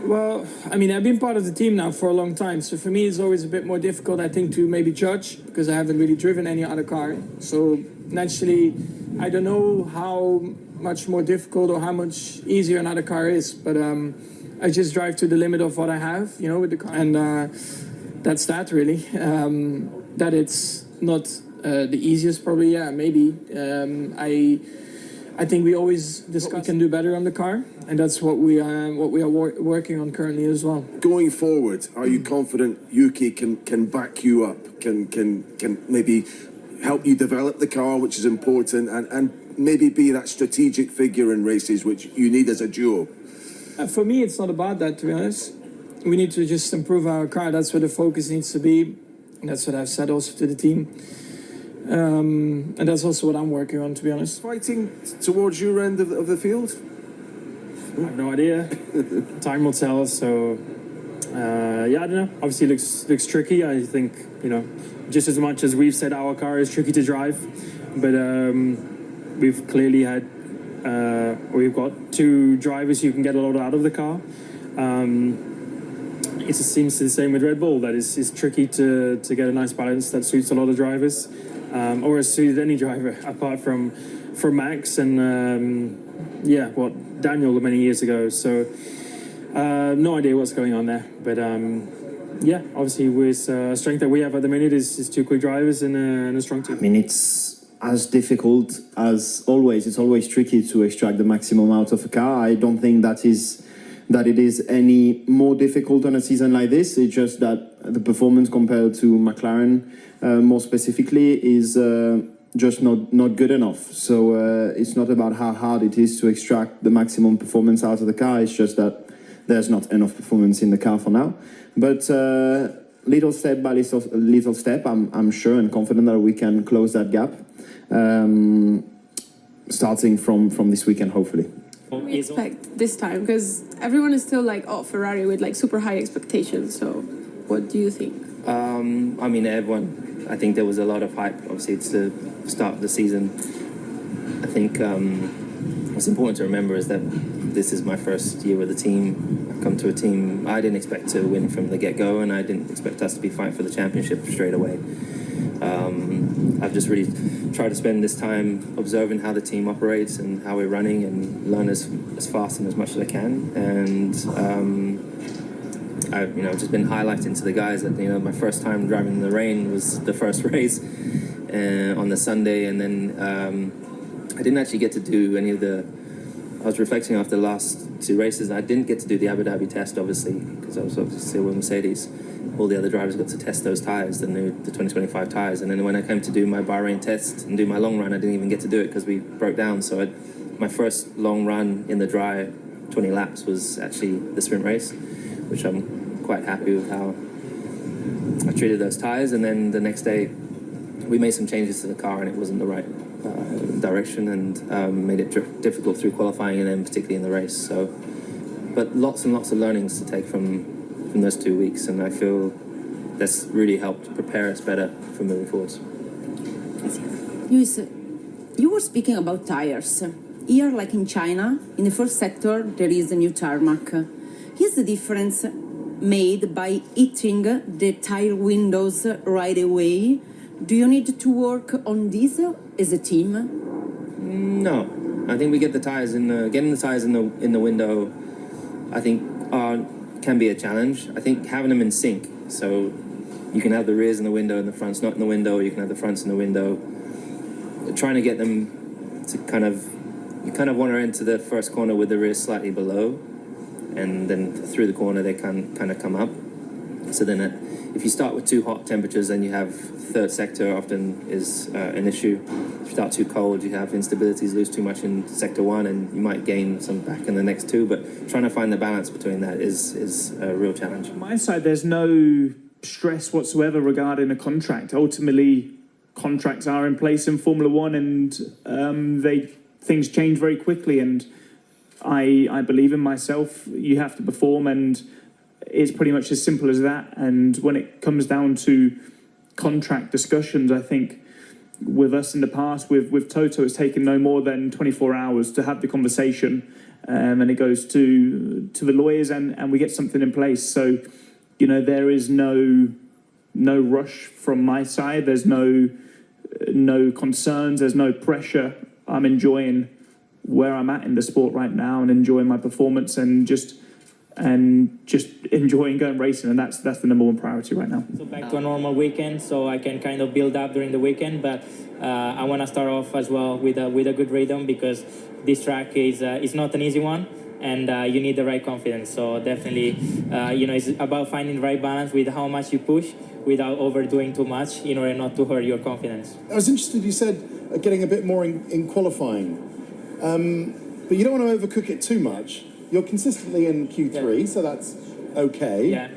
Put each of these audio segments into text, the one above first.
Well, I mean, I've been part of the team now for a long time, so for me it's always a bit more difficult, I think, to maybe judge, because I haven't really driven any other car. So naturally, I don't know how much more difficult or how much easier another car is, but I just drive to the limit of what I have, you know, with the car, and that's that really. That it's not the easiest, probably, yeah, maybe. I think we always discuss what we can do better on the car, and that's what we are working on currently as well. Going forward, are you confident Yuki can back you up, can maybe help you develop the car, which is important, and maybe be that strategic figure in races which you need as a duo? For me, it's not about that, to be honest. We need to just improve our car. That's where the focus needs to be, and that's what I've said also to the team. And that's also what I'm working on, to be honest. Fighting towards your end of the field? I have no idea. Time will tell us. So, yeah, I don't know. Obviously, it looks tricky. I think, you know, just as much as we've said our car is tricky to drive, but we've clearly had we've got two drivers who can get a lot out of the car. It seems the same with Red Bull. That is tricky to get a nice balance that suits a lot of drivers. Or has suited any driver apart from Max and yeah, Daniel many years ago. So no idea what's going on there, but yeah, obviously with strength that we have at the minute is two quick drivers and a strong team. I mean, it's as difficult as always. It's always tricky to extract the maximum out of a car. I don't think that it is any more difficult on a season like this. It's just that the performance compared to McLaren, more specifically, is just not good enough. So it's not about how hard it is to extract the maximum performance out of the car. It's just that there's not enough performance in the car for now. But little step by little step, I'm sure and confident that we can close that gap, starting from this weekend, hopefully. What do we expect this time? Because everyone is still like, oh, Ferrari with like super high expectations. So what do you think? I mean, everyone, I think there was a lot of hype. Obviously, it's the start of the season. I think what's important to remember is that this is my first year with the team. I've come to a team I didn't expect to win from the get-go, and I didn't expect us to be fighting for the championship straight away. I've just really tried to spend this time observing how the team operates and how we're running and learn as fast and as much as I can. And I've just been highlighting to the guys that my first time driving in the rain was the first race on the Sunday, and then I didn't actually get to do any of the. I was reflecting after the last two races, and I didn't get to do the Abu Dhabi test, obviously, because I was obviously still with Mercedes. All the other drivers got to test those tyres, the 2025 tyres. And then when I came to do my Bahrain test and do my long run, I didn't even get to do it because we broke down. So my first long run in the dry, 20 laps, was actually the sprint race, which I'm quite happy with how I treated those tyres. And then the next day, we made some changes to the car, and it wasn't the right direction, and made it difficult through qualifying and then particularly in the race. So, but lots and lots of learnings to take from those 2 weeks, and I feel that's really helped prepare us better for moving forwards. Luis, you were speaking about tires. Here, like in China, in the first sector, there is a new tarmac. Here's the difference made by hitting the tire windows right away. Do you need to work on this as a team? No, I think we get the tires getting the tires in the window. I think can be a challenge. I think having them in sync, so you can have the rears in the window and the fronts not in the window, or you can have the fronts in the window. Trying to get them to you kind of want to enter the first corner with the rears slightly below, and then through the corner they can kind of come up. So then if you start with too hot temperatures, then you have third sector often is an issue. If you start too cold, you have instabilities, lose too much in sector one, and you might gain some back in the next two. But trying to find the balance between that is a real challenge. On my side, there's no stress whatsoever regarding a contract. Ultimately, contracts are in place in Formula One, and things change very quickly. And I believe in myself. You have to perform, and it's pretty much as simple as that. And when it comes down to contract discussions, I think with us in the past, with Toto, it's taken no more than 24 hours to have the conversation. and it goes to the lawyers, and we get something in place. So, there is no rush from my side. There's no concerns. There's no pressure. I'm enjoying where I'm at in the sport right now and enjoying my performance and just enjoying going racing, and that's the number one priority right now. So back to a normal weekend, so I can kind of build up during the weekend, but I want to start off as well with a good rhythm, because this track is not an easy one, and you need the right confidence. So definitely, it's about finding the right balance with how much you push without overdoing too much in order not to hurt your confidence. I was interested, you said getting a bit more in qualifying, but you don't want to overcook it too much. You're consistently in Q3, so that's okay. Yeah.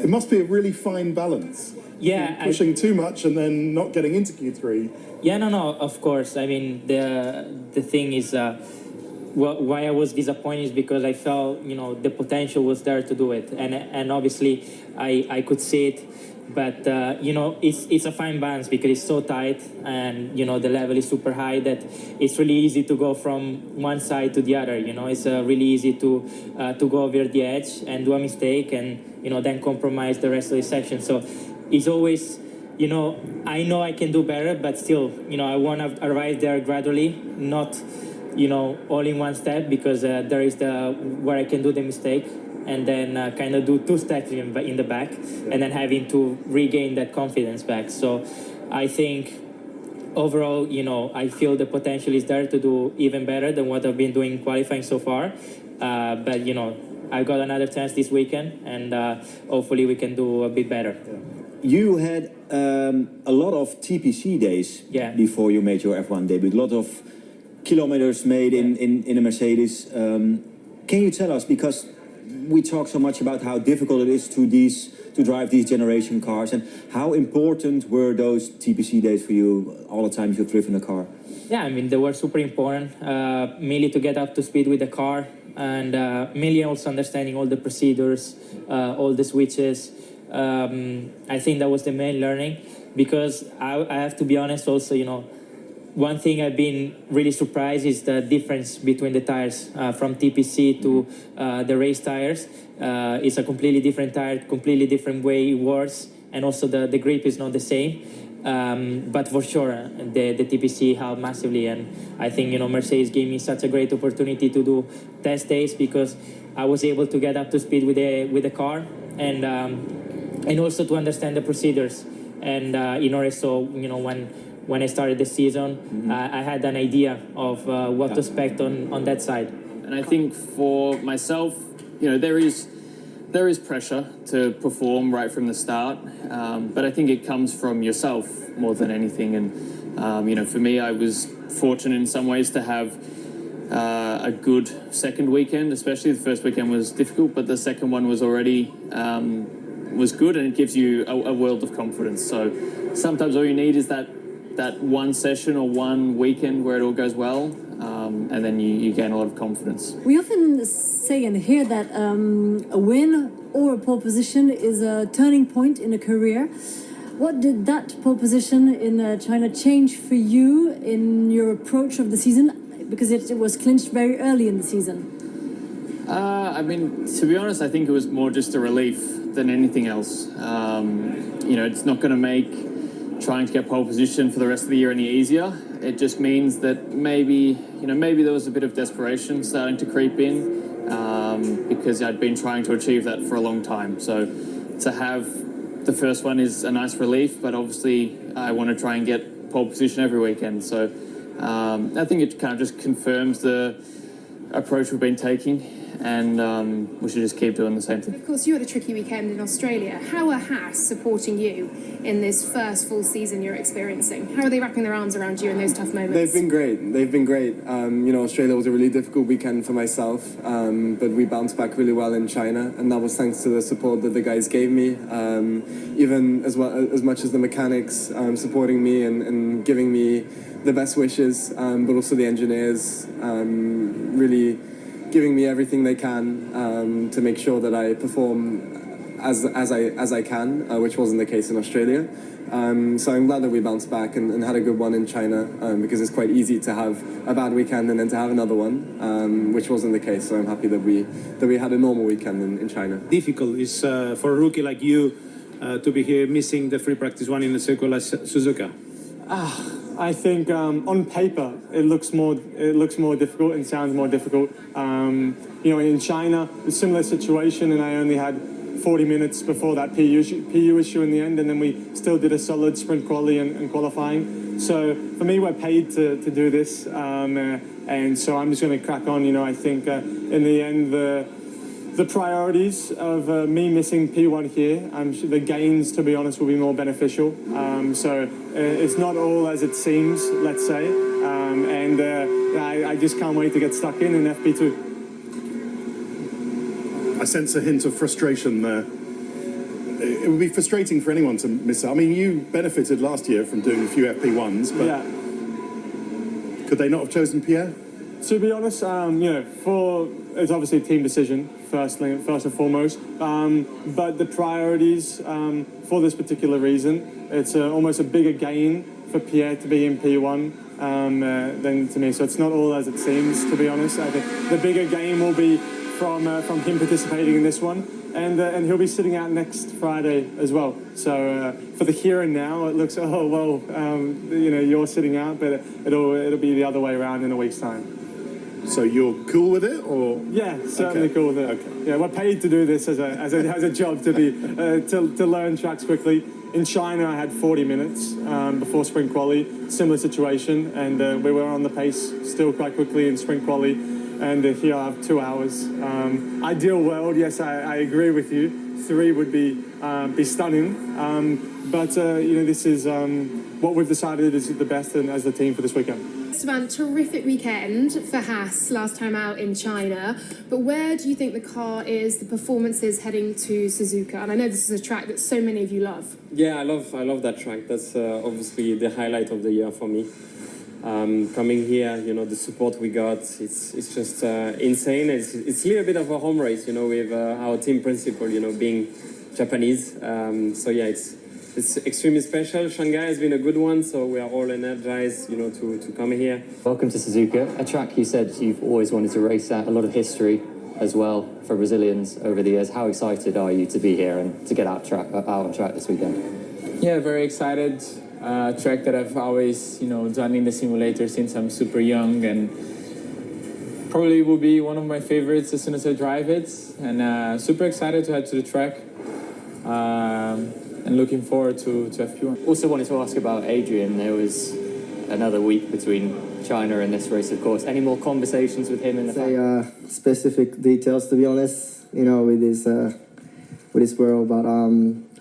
It must be a really fine balance. Yeah. Pushing too much and then not getting into Q3. Yeah, no, of course. I mean, the thing is, why I was disappointed is because I felt, the potential was there to do it. And obviously, I could see it. But, it's a fine balance because it's so tight and, the level is super high that it's really easy to go from one side to the other. It's really easy to go over the edge and do a mistake and, then compromise the rest of the section. So it's always, I know I can do better, but still, I want to arrive there gradually, not, all in one step, because there is where I can do the mistake. And then kind of do two steps in the back, and then having to regain that confidence back. So I think overall, I feel the potential is there to do even better than what I've been doing in qualifying so far. But, I've got another chance this weekend, and hopefully we can do a bit better. You had a lot of TPC days before you made your F1 debut. A lot of kilometers made in a Mercedes. Can you tell us, because we talk so much about how difficult it is to drive these generation cars, and how important were those TPC days for you, all the times you've driven a car? Yeah, I mean, they were super important, mainly to get up to speed with the car, and mainly also understanding all the procedures, all the switches. I think that was the main learning, because I have to be honest also, one thing I've been really surprised is the difference between the tires from TPC to the race tires. It's a completely different tire, completely different way it works, and also the grip is not the same. But for sure, the TPC helped massively, and I think Mercedes gave me such a great opportunity to do test days, because I was able to get up to speed with the car, and also to understand the procedures, and in order so when I started the season, I had an idea of what to expect on that side. And I think for myself, there is pressure to perform right from the start, but I think it comes from yourself more than anything. And for me, I was fortunate in some ways to have a good second weekend. Especially the first weekend was difficult, but the second one was already was good, and it gives you a world of confidence. So sometimes all you need is that one session or one weekend where it all goes well, and then you gain a lot of confidence. We often say and hear that a win or a pole position is a turning point in a career. What did that pole position in China change for you in your approach of the season? Because it was clinched very early in the season. I mean, to be honest, I think it was more just a relief than anything else. It's not going to make trying to get pole position for the rest of the year any easier. It just means that maybe there was a bit of desperation starting to creep in, because I'd been trying to achieve that for a long time. So to have the first one is a nice relief, but obviously I want to try and get pole position every weekend. So I think it kind of just confirms the approach we've been taking, and we should just keep doing the same thing. Of course, you had a tricky weekend in Australia. How are Haas supporting you in this first full season you're experiencing? How are they wrapping their arms around you in those tough moments? They've been great. Australia was a really difficult weekend for myself, but we bounced back really well in China, and that was thanks to the support that the guys gave me, even as much as the mechanics supporting me and giving me the best wishes, but also the engineers really giving me everything they can to make sure that I perform as I can, which wasn't the case in Australia. So I'm glad that we bounced back and had a good one in China, because it's quite easy to have a bad weekend and then to have another one, which wasn't the case. So I'm happy that we had a normal weekend in China. Difficult is for a rookie like you to be here missing the free practice one in a circuit like Suzuka. I think on paper it looks more difficult and sounds more difficult. In China, a similar situation, and I only had 40 minutes before that PU issue in the end, and then we still did a solid sprint quali and qualifying. So for me, we're paid to do this, and so I'm just going to crack on. I think in the end, the priorities of me missing P1 here, I'm sure the gains, to be honest, will be more beneficial. So it's not all as it seems, let's say, and I just can't wait to get stuck in FP2. I sense a hint of frustration there. It would be frustrating for anyone to miss out. I mean, you benefited last year from doing a few FP1s, but could they not have chosen Pierre? To be honest, it's obviously a team decision, first and foremost. But the priorities for this particular reason, it's almost a bigger gain for Pierre to be in P1 than to me. So it's not all as it seems, to be honest. I think the bigger gain will be from him participating in this one, and he'll be sitting out next Friday as well. So for the here and now, it looks you're sitting out, but it'll be the other way around in a week's time. So you're cool with it, or yeah, certainly cool with it. Okay. Yeah, we're paid to do this as a job to be to learn tracks quickly. In China, I had 40 minutes before sprint quali, similar situation, and we were on the pace still quite quickly in sprint quali. And here I have 2 hours. Ideal world, yes, I agree with you. 3 would be stunning. But this is what we've decided is the best and as the team for this weekend. Esteban, terrific weekend for Haas last time out in China. But where do you think the car is, the performances heading to Suzuka? And I know this is a track that so many of you love. Yeah, I love that track. That's obviously the highlight of the year for me. Coming here, the support we got, it's just insane. It's a little bit of a home race, with our team principal, being Japanese. So yeah, it's extremely special. Shanghai has been a good one, so we are all energized, to come here. Welcome to Suzuka, a track you said you've always wanted to race at, a lot of history as well for Brazilians over the years. How excited are you to be here and to get out on track this weekend? Yeah, very excited. Track that I've always, done in the simulator since I'm super young, and probably will be one of my favorites as soon as I drive it. And super excited to head to the track, and looking forward to FP1. Also wanted to ask about Adrian. There was another week between China and this race, of course. Any more conversations with him in the specific details, to be honest, with this world. But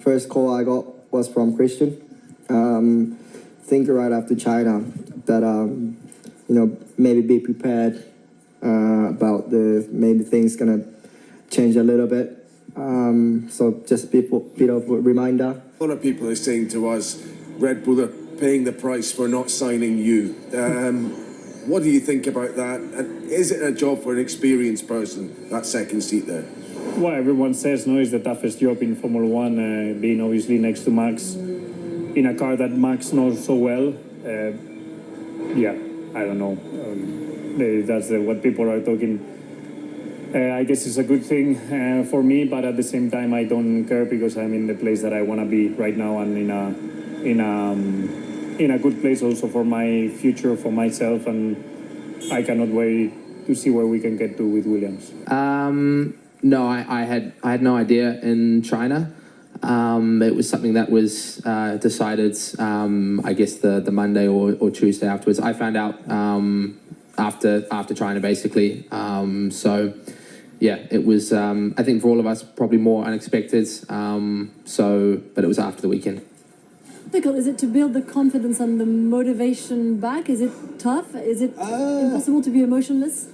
first call I got was from Christian. Think right after China that maybe be prepared about maybe things gonna change a little bit. So just a bit of a reminder. A lot of people are saying to us, Red Bull are paying the price for not signing you. What do you think about that? And is it a job for an experienced person, that second seat there? What everyone says, is the toughest job in Formula One, being obviously next to Max, in a car that Max knows so well. I don't know. That's what people are talking. I guess it's a good thing for me, but at the same time, I don't care because I'm in the place that I want to be right now, and in a good place also for my future, for myself, and I cannot wait to see where we can get to with Williams. No, I had no idea in China. It was something that was decided, I guess, the Monday or Tuesday afterwards. I found out after China, basically. So, yeah, it was, I think for all of us, probably more unexpected. But it was after the weekend. Difficult, is it to build the confidence and the motivation back? Is it tough? Is it impossible to be emotionless?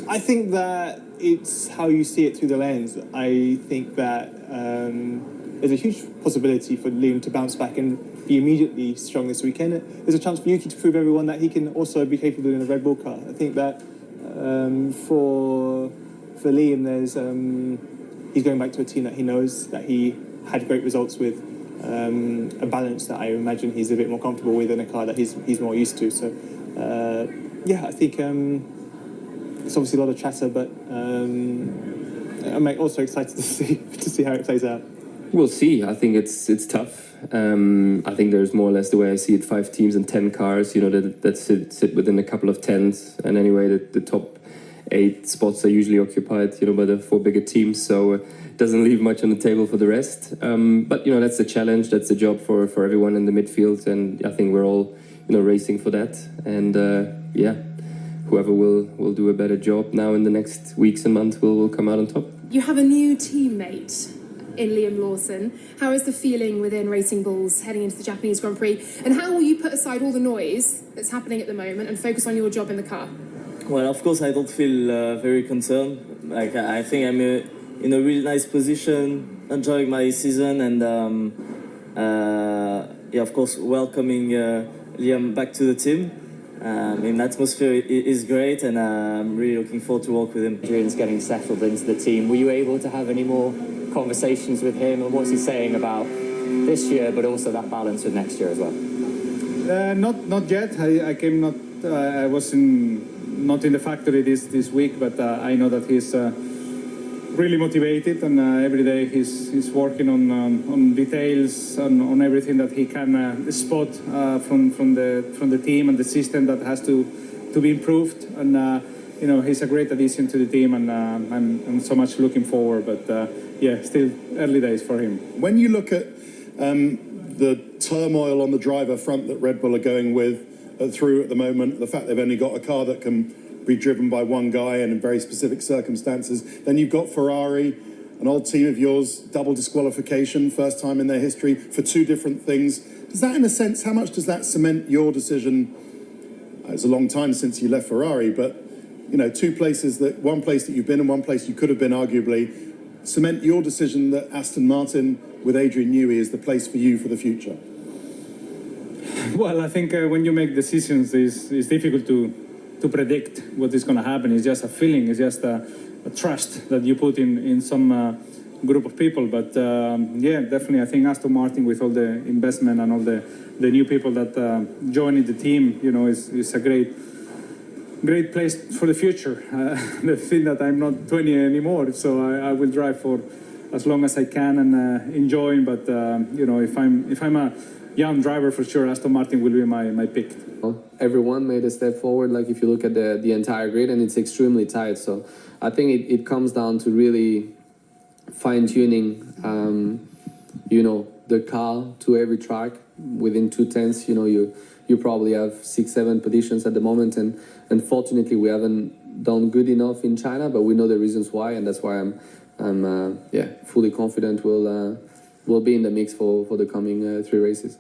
I think that it's how you see it through the lens. I think that there's a huge possibility for Liam to bounce back and be immediately strong this weekend. There's a chance for Yuki to prove everyone that he can also be capable in a Red Bull car. I think that for Liam, there's he's going back to a team that he knows, that he had great results with, a balance that I imagine he's a bit more comfortable with in a car that he's more used to. So, yeah, I think it's obviously a lot of chatter, but I'm also excited to see how it plays out. We'll see. I think it's tough. I think there's more or less the way I see it, 5 teams and 10 cars, that sit within a couple of tens. And anyway, the top 8 spots are usually occupied, by the 4 bigger teams. So it doesn't leave much on the table for the rest. But, that's the challenge. That's the job for everyone in the midfield. And I think we're all, racing for that. And, whoever will do a better job now in the next weeks and months will come out on top. You have a new teammate in Liam Lawson. How is the feeling within Racing Bulls heading into the Japanese Grand Prix? And how will you put aside all the noise that's happening at the moment and focus on your job in the car? Well, of course, I don't feel very concerned. Like, I think I'm in a really nice position, enjoying my season, and of course, welcoming Liam back to the team. The atmosphere is great, and I'm really looking forward to work with him. Adrian's getting settled into the team. Were you able to have any more conversations with him, and what's he saying about this year, but also that balance with next year as well? Not yet. I was not in the factory this week, but I know that he's really motivated, and every day he's working on details, on everything that he can spot from the team and the system that has to be improved. And he's a great addition to the team, and I'm so much looking forward. But still early days for him. When you look at the turmoil on the driver front that Red Bull are going through at the moment, the fact they've only got a car that can be driven by one guy and in very specific circumstances, then you've got Ferrari, an old team of yours, double disqualification, first time in their history for 2 different things. Does that, in a sense, how much does that cement your decision? It's a long time since you left Ferrari, but 2 places, one place that you've been and one place you could have been, arguably, cement your decision that Aston Martin with Adrian Newey is the place for you for the future? Well, I think when you make decisions, it's difficult to predict what is going to happen. It's just a feeling. It's just a trust that you put in some group of people. But definitely, I think Aston Martin, with all the investment and all the new people that joined the team, is a great place for the future. The thing that I'm not 20 anymore, so I will drive for as long as I can and enjoy. But if I'm a young driver, for sure, Aston Martin will be my pick. Everyone made a step forward, like if you look at the entire grid, and it's extremely tight. So I think it comes down to really fine-tuning, the car to every track within 2 tenths. You probably have 6-7 positions at the moment, and unfortunately we haven't done good enough in China, but we know the reasons why, and that's why I'm fully confident we'll be in the mix for the coming 3 races.